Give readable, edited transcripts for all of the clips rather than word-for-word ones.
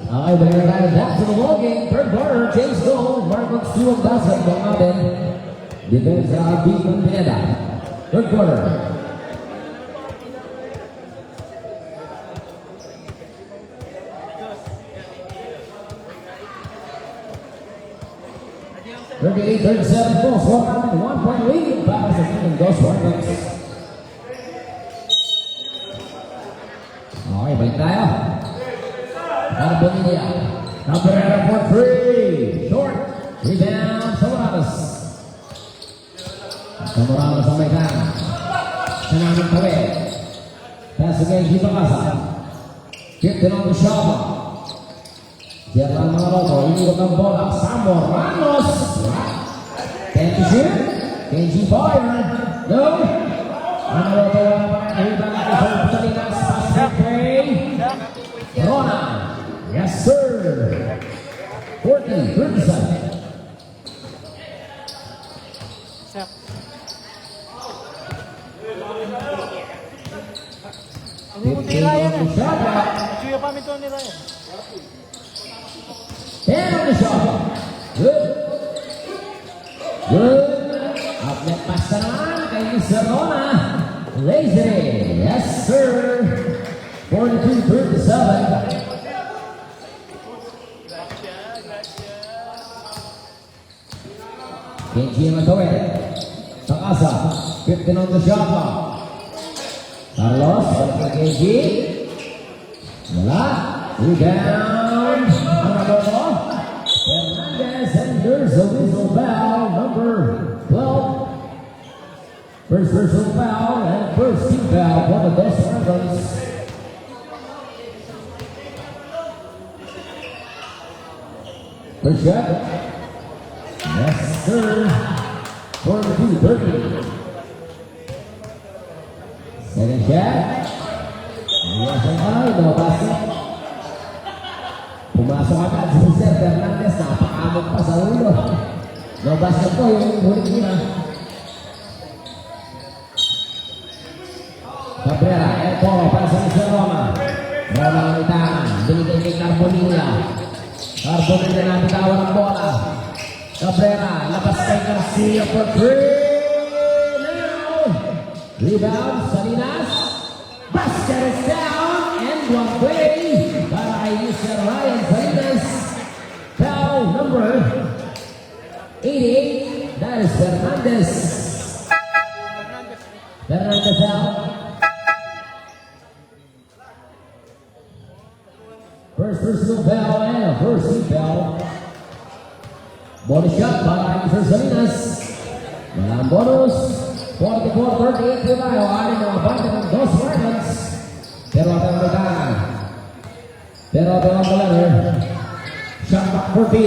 Okay, balik na tayo back to the ball game. Third quarter, James Gold. Marcos 2 ang basketball natin. Defense sa Beacon Pineda. Third quarter. Thirty-eight, 37 full score. 1-point lead. Para sa Beacon Ghost Marcos. Okay, balik tayo. Carbonilla. Cabrera for three. Short. Rebound. Samoranos. Samoranos ang may kan. Sanaming tawid. Pass again, Gipakasa. 15 on the shot. Jerman Manaloto. Inikot ng bola. Samoranos. 10 to shoot. KG fire. No. Manaloto. Rebound natin sa Putalinas. Pass play. Rona. Yes, sir. 40-37. Hindi mo tira yan eh. Suya pa mito nila yan. 10 on the shot. Good. Good. Outlet pass na naman kay Mr. Rona. Laser. Yes, sir. 42-37. Kenji Matawid. Takasa. 15 on the shot clock. Carlos. Balik na Kenji. Wala. Rebound. Ang nabolo. Fernandez. And there's a whistle foul. Number 12. First personal foul. And first team foul for the Dos Marcos. First shot. Yes, sir. 42-30. Second shot. Ayos ang kamay. No basket. Pumasok agad si Mr. Fernandez. Napakamot pa sa ulo. No basket po yung huling nila. Cabrera. Eto para sa Mr. Roma. Roma ang itangan. Binigay kay Carbonilla. Carbonilla na bitawan ng bola. Cabrera, labas kay Garcia for three. Now, rebound, Salinas. Basket is down and one way para kay Mr. Ryan Salinas. Foul number 88. That is Fernandez. Fernandez out. First personal foul and a first team foul. Body shot para Mr. Salinas. Dalam bonus 44-38 tayo. Anin ang abante ng Dos Marcos. Pero ito ang may Pero ito ang balanir. Shot back for B.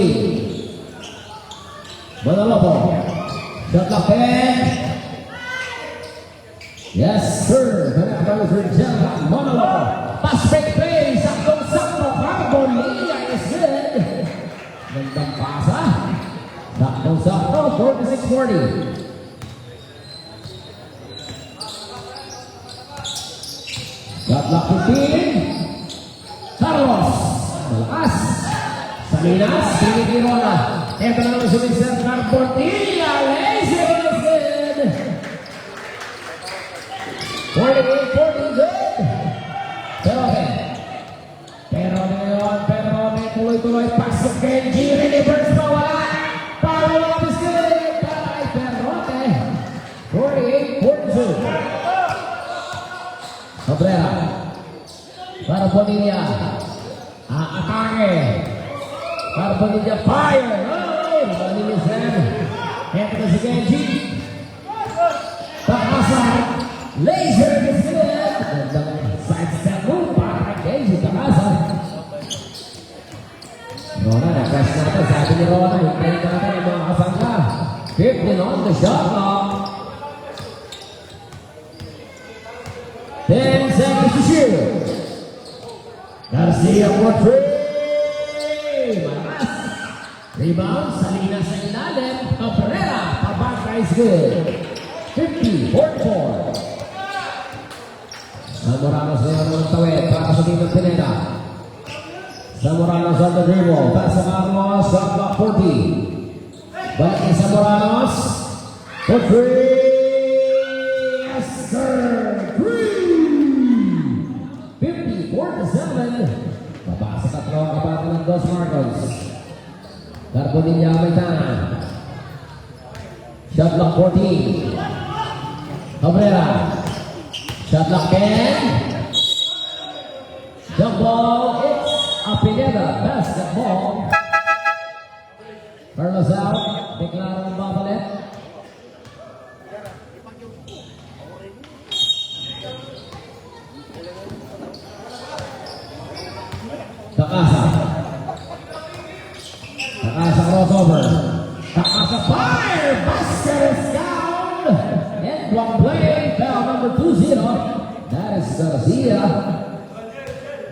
Manaloto. Shot lock in. Yes sir. Kanaka for Jelka Manaloto. Pass fake play. Saktong-sakto. Carbonilla is good. Gandang pasa. Sakto-sakto, 46-40. Shot lock 15. Carlos. Malakas. Salinas. Pinitiro na. Ito na naman si Mr. Carbonilla. Lazy is good. 48-40 good. Pero ngayon, may tuloy-tuloy. Pasok kay Giri. Reverse pa wala. Follow-up is good. Para kay Perrote. 48-42. Cabrera. Carbonilla. Atake. Carbonilla fire. Oh! Carbonilla Sam. Ito na si Genji. Takasa. Laser is good. Side step move. Para kay Genji. Takasa. Rona, na-press natin. Sabi ni Rona, hintayin ka natin yung mga kasangka. 15 on the shot clock. 10 seconds to shoot. Garcia for three. Malakas. Rebound. Salinas sa ilalim. Cabrera. Pabangka is good. 50-44. Samoranos na naman ng tawid para sa Beacon Pineda. Zamoranos on the dribble. Pass to Carlos. Shot clock 40. Balik ni Zamoranos. For three. Yes, sir. 54-7. Papasa tatlo ang kapatid ng Dos Marcos. Carbonilla Maitana. Shot clock 14. Cabrera. Shot clock 10. Jump ball. It's a Pineda basketball. Carlos out. Deklara ng babalik. Takasa. Takasa crossover. Takasa fire. Basket is down. And one play. Foul number 20. That is Garcia.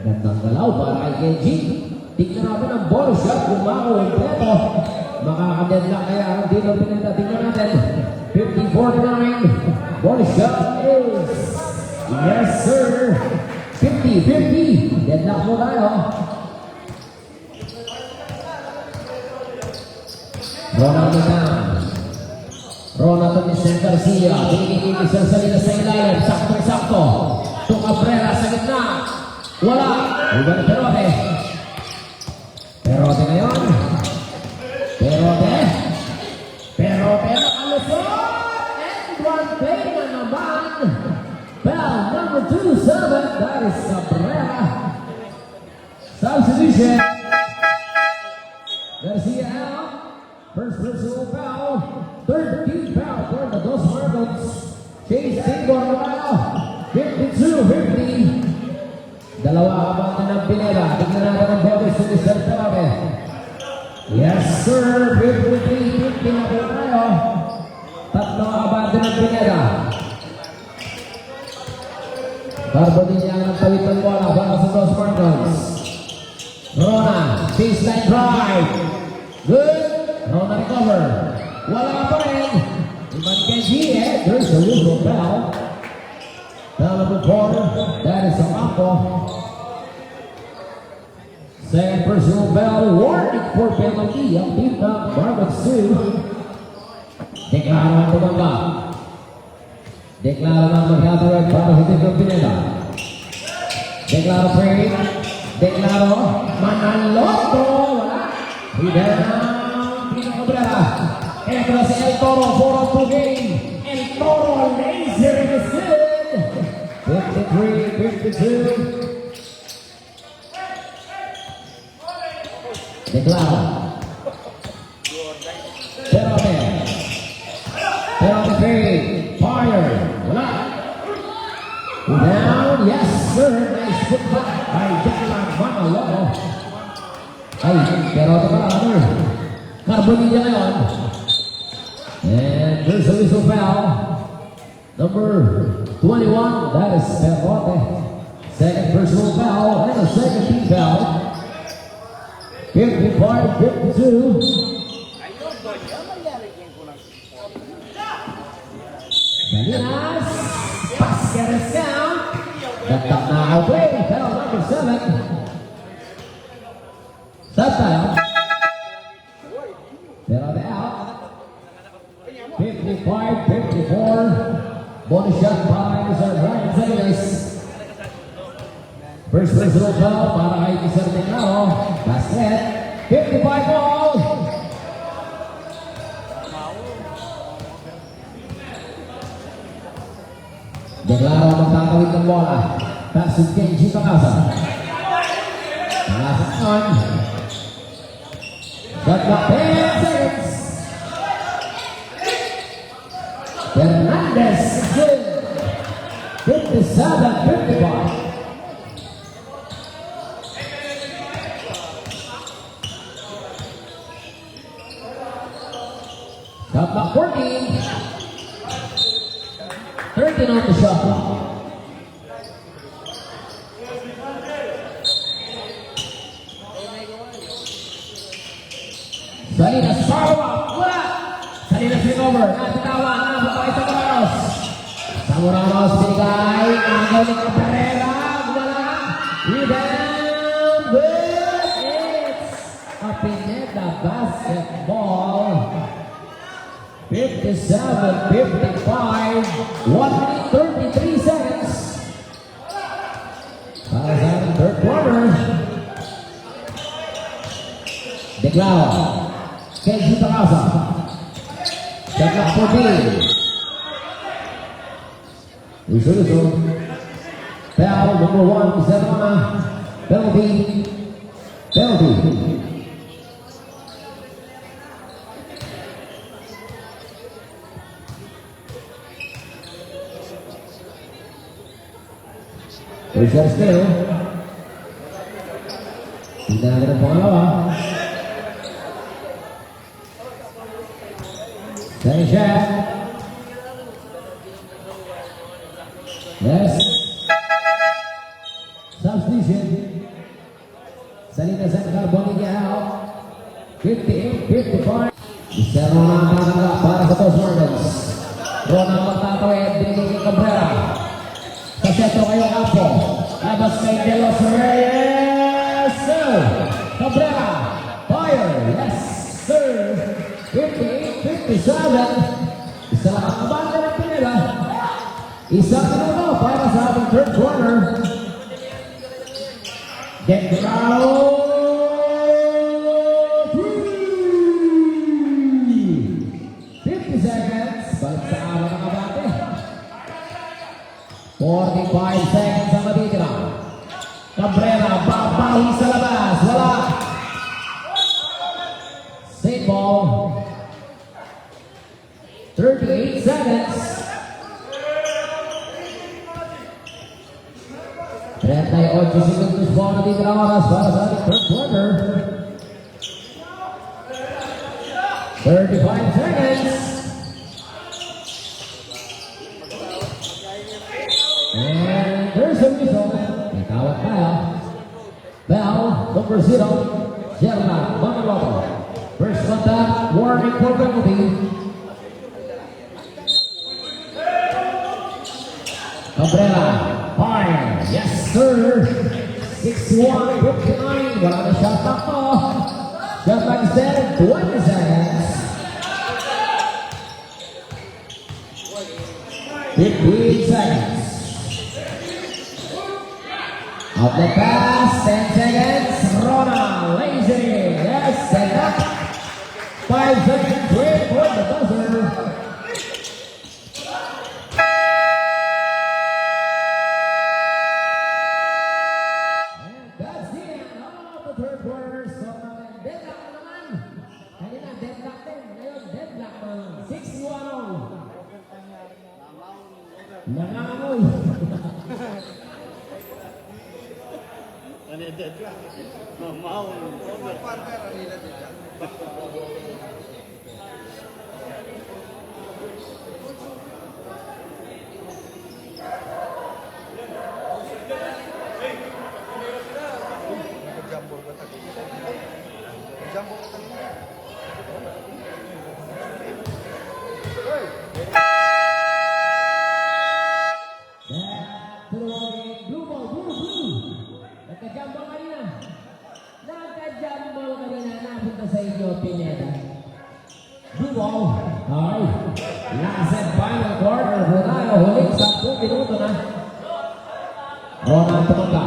Gandang galaw para kay Kenji. Tignan natin ang ball shot. Lumako yung preto. Makakadead lang kaya ang dito pinita. Tignan natin. 54-9. Ball shot is yes sir. 50-50. Deadlock mo tayo. Ronald Mitan. Ronald Mitan Garcia. Binigay ni Sir Salinas sa ilalim. Sakto-sakto. Ito Cabrera sa gitna. Wala. Iba na Perote. Perote ngayon. Perote. Perote nakalusot. And one play na naman. Foul number 27. That is Cabrera. Substitution. Garcia out. First personal foul. Third team foul for the Dos Marcos. Chase Tingor Romano. 52-50. Dalawa abang ng Pineda. Tignan natin ang bonus ni Mr. Perote. Yes sir. 53-50 na po tayo. Tatlo abang ng Pineda. Carbonilla ang tawid ng bola para sa Dos Marcos. Rona. Baseline drive. Good. Rona recover. Wala pa rin. Iman Kenji. There's a whistle foul. Foul number 4. That is Samako. Second personal foul. Warning for penalty. Ang team ng Marcos 2. Deklara ang tumamba. Deklara ng mag-hatterad para sa team ng Pineda. Deklara free. Deklara. Manaloto. Wala. Rebound. Pino Cabrera. Entra si El Toro. 4-2 game. El Toro laser is good. 53-52. Declara. Perote. Perote three. Fire. Wala. Down. Yes, sir. Nice put back by Jackman Manaloto. Ay, Perote pa ano. Carbonilla ngayon. And there's a whistle foul. Number 21, that is Perote. Second personal foul and a second team foul. 55-52. Salinas. Basket is down. Datang na away. Foul number 7. Sata. Perote out. 55-54. Bonus shot by Mr. Ryan Zayas. First personal foul para kay Mr. Declaro. Basket. 55 ball. Declaro magtatawid ng bola. Pass to Kenji Takasa. Takasa on. Shot clock 10 seconds. Fernandez is in. 57-55. Shot clock 14. 13 on the shot clock. Salinas follow up. Wala. Salinas recover. Natitawan. Napapakay sa Moranos. Sa Moranos binigay. Agaw ni Cabrera. Wala. Rebound. Good. basketball. 57-55. 1 minute 33 seconds. Para sa ating third quarter. Declaro. Kenji Takasa. Shot clock 14. Usulo. Foul number 1, Zerona. Penalty. Reserve still. Tidak ada pengalaman. Dari Chef. Yes. Substitution. Salina Zankar Bonilla out. 58-55. Bisa Ronald Marangga para sa Toast Martins. Ronald magtatawid. Binigay kay Cabrera. Kaseto kayo Apo. Labas kay De Los Reyes. Cabrera. Fire. Yes, sir. 58-57. Isa lang ang abanda ng Pineda. Isa ka na para sa ating third quarter. Declaro. 50 seconds. Balik sa araw ng abate. 45 seconds ang matitira. Cabrera, babawi sa labas. Wala. Safe ball. 38 seconds. 38 segundos po ang natitira oras para sa ating third quarter. 35 seconds. And there's a whistle. May tawag tayo. Bell, number 0. Gerald Manaloto. First contact, warning for penalty. Cabrera, fire. Yes, sir. 61-59. Wala na shot clock po. Shot clock is dead. 20 seconds. 15 seconds. Out the pass, 10 seconds. Rona, lazy. Yes, set up. 5 seconds. Wait for the buzzer. And that's the end of the third quarter. So, deadlock naman. Kanina, deadlock din. Ngayon, deadlock naman. 6-1. Nangangoy. Ano yung dead lang? Mamaw. Nagka-jumble kanina, napunta sa inyo, Pineda. Blue ball. Alright. Last and final quarter. Ronaldo, huling 10 minuto na. Ronald tumangka.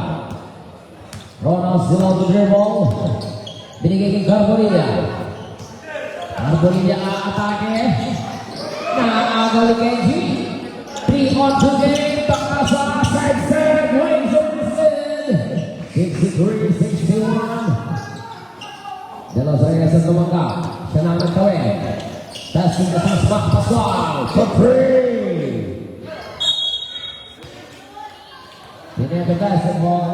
Ronald still to dribble. Binigay kay Carbonilla. Carbonilla aatake. Nakakagaw ni Kenji. 3-on-2 game. Takasa, side, wings of the 63-61. De Los Reyes ang tumangka. Siya na ang nagtawid. Testing the Sasmak Pascual. For free. Pineda basketball.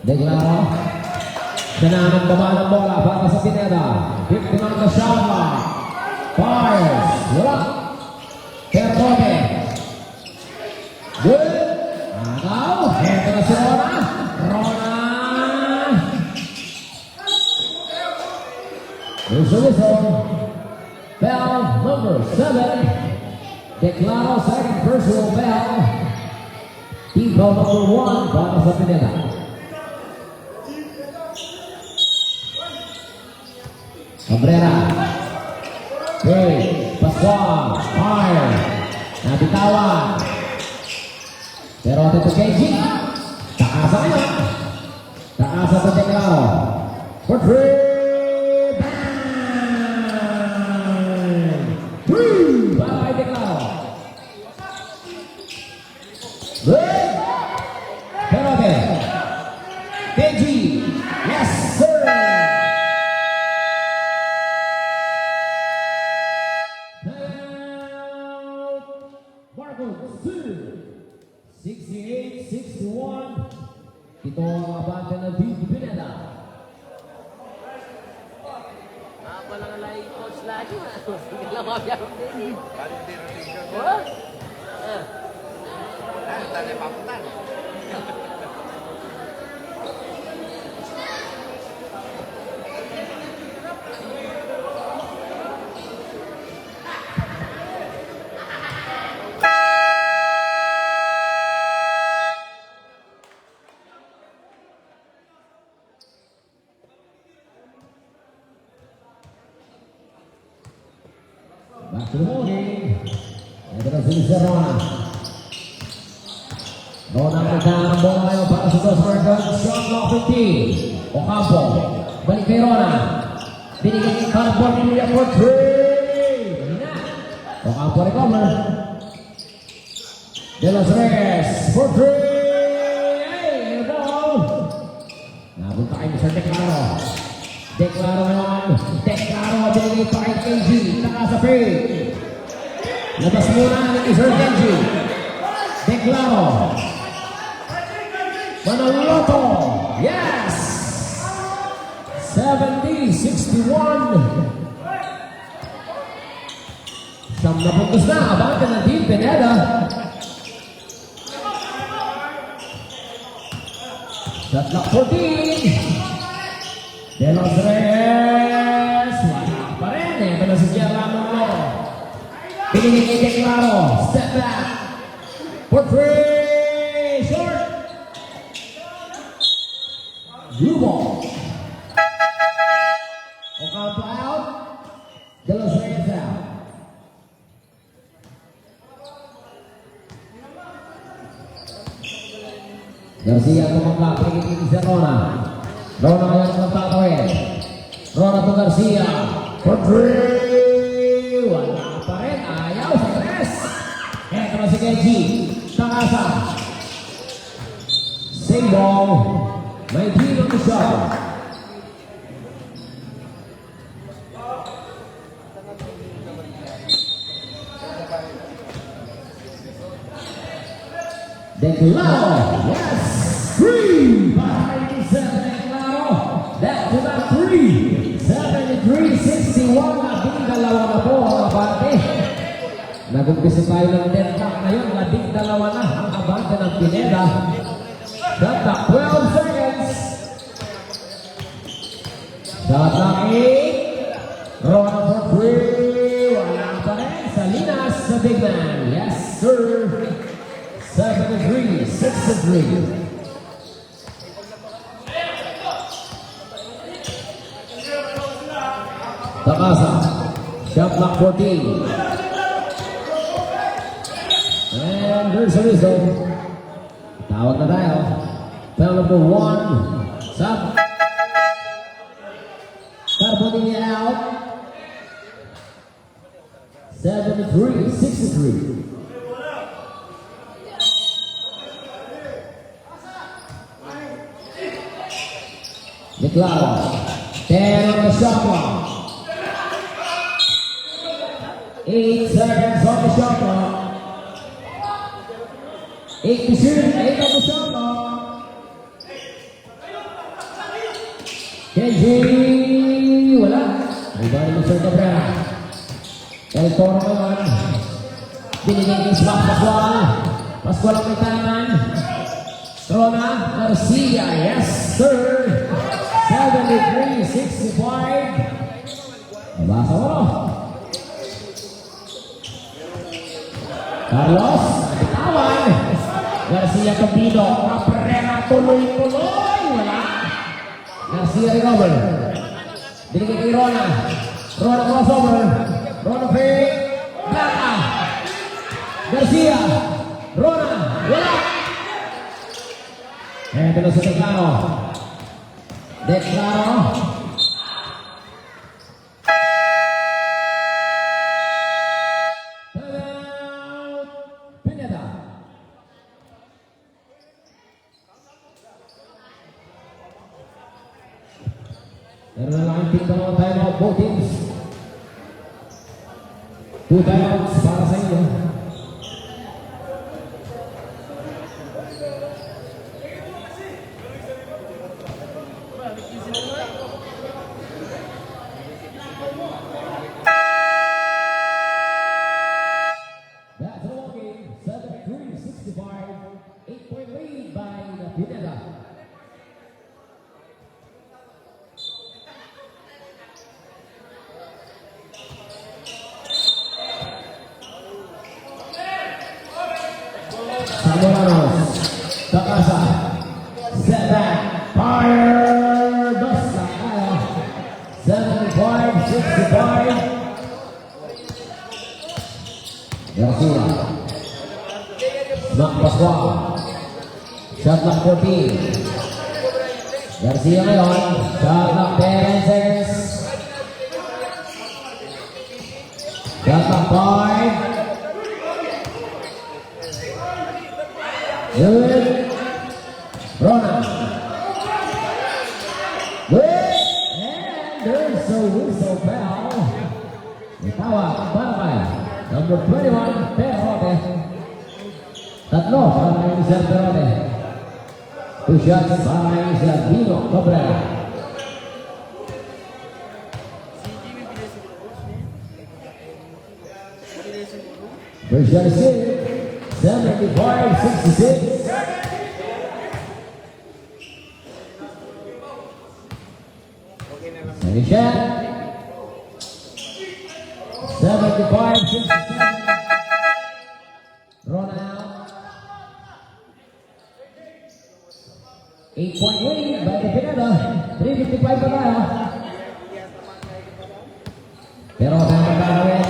Declaro. Siya na ang baba ng bola para sa Pineda. 51 na shot clock. Fires. Wala. Perdobe. Good. Agaw. Ito na si Rona. Here's the whistle. Bell number 7. Declaro second personal bell. Team foul number 1 para sa Pineda. Cabrera. Okay. Pascual. Fire. Nabitawan. Pero ito KG. Takasa ngayon. Takasa sa Declaro. For 3. Bang! 3. Bye, Declaro. Good. Perote. KG. Yes, sir. Marcos 2. 68-61. Ito ang abante na Big Pineda. Walang alay coach lagi. Hindi lang mabiyang din. Oh? Tali paputan. Back to the morning. Ito na si Rona. Rona ang nagkaan ang bola ngayon para sa Dos Marcos. Shot clock 15. Ocampo. Balik kay Rona. Binigay kay California for 3. Mahina. Ocampo recover. De Los Reyes for 3. Hey, ball. Napunta kayo sa Declaro. Declaro ngayon. Declaro. Binigay pa kay KG. Naka sa free. Labas muna ni Sir KG. Declaro. Manaloto. Yes! 70-61. Siyam na puntos na. Abante ng Team Pineda. Shot clock 14. De Los Reyes. Wala pa rin. Ito na si Gerardo Mo. Pinigin kay Declaro. Step back. For 3. Short. Blue ball. Ocampo out. De Los Reyes out. Garcia tumangla. Pinigin kay Rona. Rona ngayon ang magtatawid. Rona to Garcia. For 3. Wala pa rin. Ayaw sa 3. Eto na si KG. Takasa. Same ball. May team on the shot. Declaro. Yes. 3. Behind the 7. Declaro. That to the 3. 73-61. Labing dalawa na po ang abante. Nag-umpisa tayo ng deadlock ngayon. Labing dalawa na ang abante ng Pineda. Shot clock 12 seconds. Shot clock 8. Rona for 3. Wala pa rin. Salinas sa big man. Yes, sir. 7-3. 6-3. Takasa. Shot clock 14. And there's a whistle. Tawag na tayo. Foul number 1. Sub. Carbonilla out. 7-3. 6-3. Declaro. 10 on the shot clock. 8 seconds on the shot clock. 8 to shoot. 8 on the shot clock. KG. Wala. Ibalik mo Sir Cabrera. El Toro naman. Binigay kay Swap Pascual. Pascual ang may tangan. Rona Garcia. Yes, sir. 73-65. Nabasa mo. Carlos, bitawan. Garcia Cabino, Cabrera, tuloy-tuloy. Wala. Garcia recover. Binigay kay Rona. Rona crossover. Rona fake. Blanca. Garcia. Rona. Wala. Ito na sa Declaro. Declaro. Pineda. Meron na lang ang dalawang timeout both teams. 2 timeouts para sa inyo. That's a ball game. 73-65. 8-point lead by the Pineda. Samoranos, Takasa, setback, fire, dos Sakaya, 75-65. Garcia, Mac Pascual, shot clock 14. Garcia ngayon, shot clock 10 seconds. Shot clock 5. Good. Rona. Good. And there's a whistle bell. Itawa, Barabay. Number 21, Perote. Tatlo para yung Sir Perote. 2 shots para yung Sir Dino Cabrera. First shot is good. 75-66. Second shot. 75-67. Rona out. 8-point lead by the Pineda. 3:55 pa tayo. Perote ang magkakawin.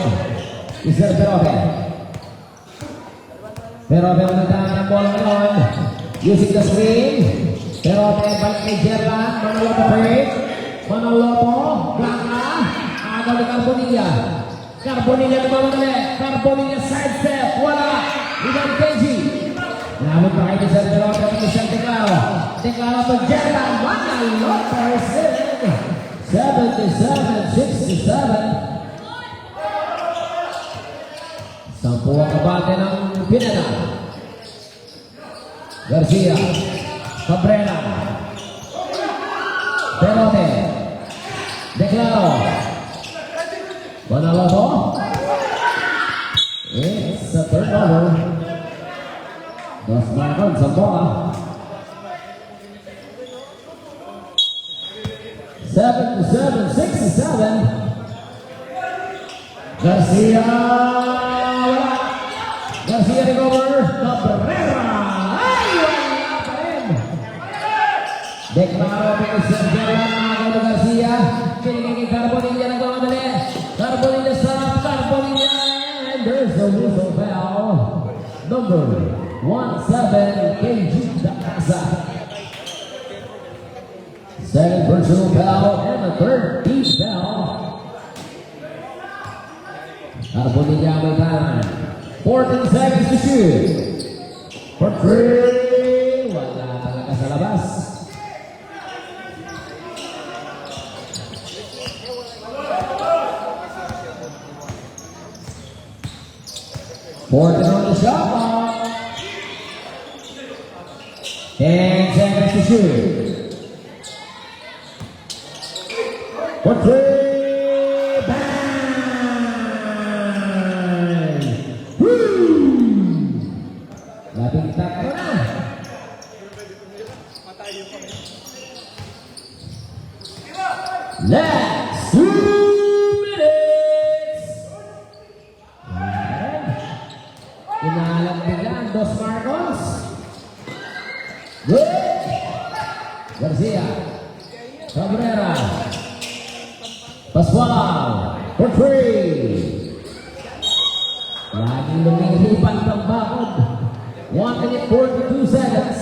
Isir Perote. Perote ang nagdaan ng bola ngayon. Using the screen. Perote balik kay Gerlan. Manoloto break. Manoloto. Blanca. Agaw ni Carbonilla. Carbonilla naman Carbonilla sidestep. Wala. Ivan Kenji. Namin pa kayo sa Perote at Michelle Declaro. Declaro to Gerlan. Manoloto is in. 77-67. Sampu ang kabate ng Pineda. Garcia. Cabrera. Perote. Declaro. Manaloto. It's a turnover. Dos Marcon sa bola. 77-67. Garcia. Garcia recover. Cabrera. Ay, wala pa rin. Declaro kay Sir Gerlan. Agaw ni Garcia. Pinigay kay Carbonilla. Nagmamadali. Carbonilla sa Carbonilla. And there's a whistle bell. Number 17, KG Dakasa. Second personal foul and the third deep foul. Carbonilla may time. 14 seconds to shoot. For three. Wala talaga sa labas. Fourth on the shot clock. 10 seconds to shoot. For three. Bang! Woo! Labing tatlo na. Last 2 minutes. Inalang biglaan, Dos Marcos. Good. Garcia. Cabrera. Pascual. For three. Laging lumilipan ng bakod. 1 minute 42 seconds.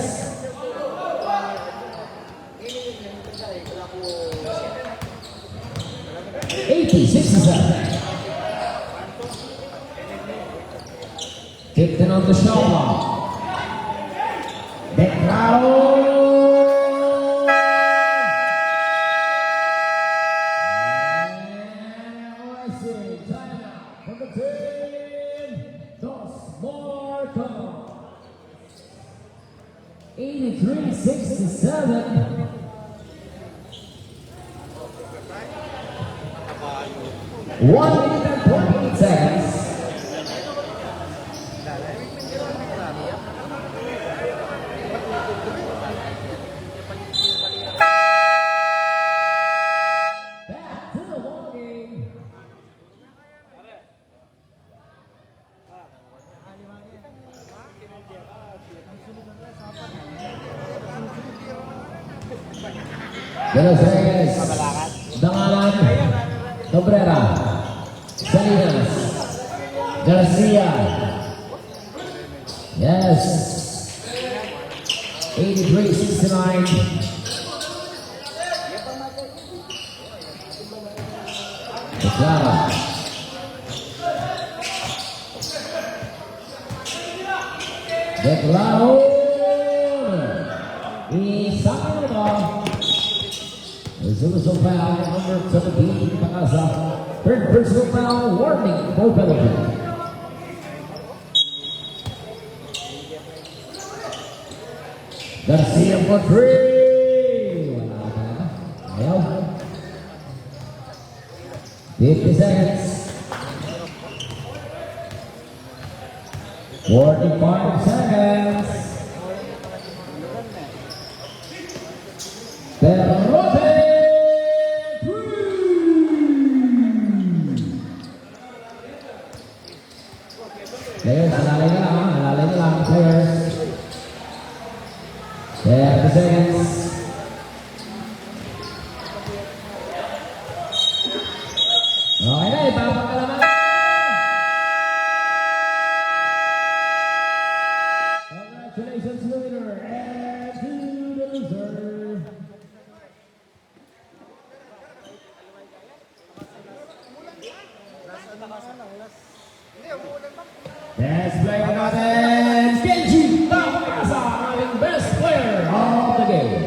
67. 15 on the shoulder. Declaro. Timeout for the team. Dos Marcos. 83-67. 1 minute and 28 seconds. Back to the ball game. Velasquez, Dangalan, Cabrera, Salinas, Garcia. Yes. 83-69. Declara. Declaro. Isang ito. Personal foul, number 17, Pacasa. Third personal foul, warning, no penalty. Garcia for three. Wala pa. Ayaw. 50 seconds. 45 seconds. Perrote. Players, alalay na lang, alalay na lang, players. 30 seconds. Okay na, ipapakalaman. Congratulations, winner, and to the loser. Best player natin, Kenji Pacasa, ating best player of the game.